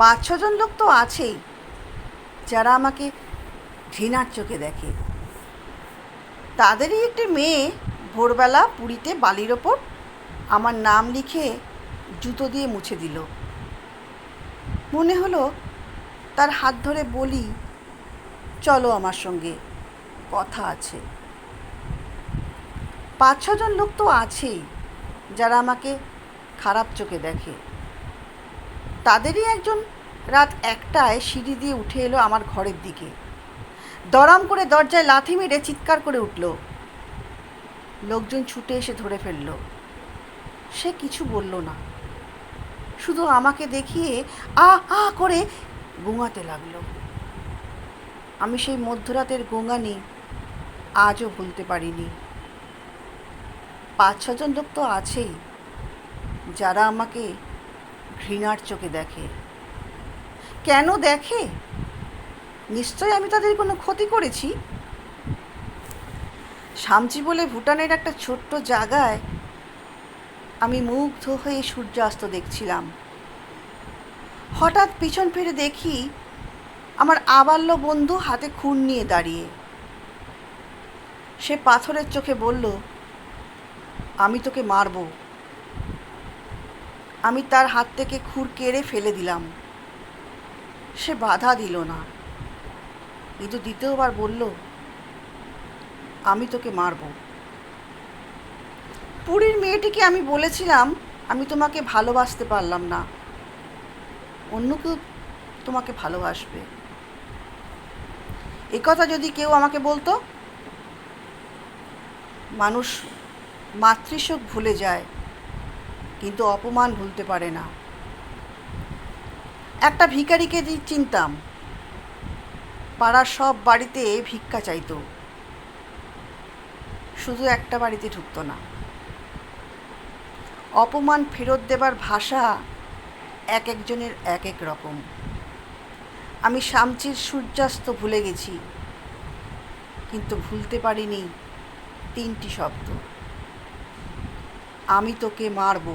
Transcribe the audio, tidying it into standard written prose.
5-6 জন লোক তো আছেই যারা আমাকে ঘৃণার চোখে দেখে। তাদেরই একটি মেয়ে ভোরবেলা পুরীতে বালির ওপর আমার নাম লিখে জুতো দিয়ে মুছে দিল। মনে হলো তার হাত ধরে বলি, চলো আমার সঙ্গে, কথা আছে। 5-6 জন লোক তো আছেই যারা আমাকে খারাপ চোখে দেখে। তাদেরই একজন রাত 1টায় সিঁড়ি দিয়ে উঠে এলো আমার ঘরের দিকে। দড়াম করে দরজায় লাথি মেরে চিৎকার করে উঠল। লোকজন ছুটে এসে ধরে ফেলল। সে কিছু বলল না, শুধু আমাকে দেখিয়ে আ আ করে গোঙাতে লাগলো। আমি সেই মধ্যরাতের গোঙানি আজও ভুলতে পারিনি। 5-6 জন লোক তো আছেই যারা আমাকে ঘৃণার চোখে দেখে। কেন দেখে? নিশ্চয়ই আমি তাদের কোনো ক্ষতি করেছি। সামচি বলে ভুটানের একটা ছোট্ট জায়গায় আমি মুগ্ধ হয়ে সূর্যাস্ত দেখছিলাম। হঠাৎ পিছন ফিরে দেখি আমার আবাল্য বন্ধু হাতে খুর নিয়ে দাঁড়িয়ে। সে পাথরের চোখে বলল, আমি তোকে মারব। আমি তার হাত থেকে খুর কেড়ে ফেলে দিলাম। সে বাধা দিল না, কিন্তু দ্বিতীয়বার বলল, আমি তোকে মারব। পুরীর মেয়েটিকে আমি বলেছিলাম, আমি তোমাকে ভালোবাসতে পারলাম না, অন্য কেউ তোমাকে ভালোবাসবে। এ কথা যদি কেউ আমাকে বলতো, মানুষ মাতৃশোক ভুলে যায় কিন্তু অপমান ভুলতে পারে না। একটা ভিখারিকে চিনতাম, পাড়ার সব বাড়িতে ভিক্ষা চাইতো, শুধু একটা বাড়িতে ঢুকতো না। অপমান ফেরত দেবার ভাষা এক একজনের এক এক রকম। আমি সামচির সূর্যাস্ত ভুলে গেছি, কিন্তু ভুলতে পারিনি 3টি শব্দ, আমি তোকে মারব।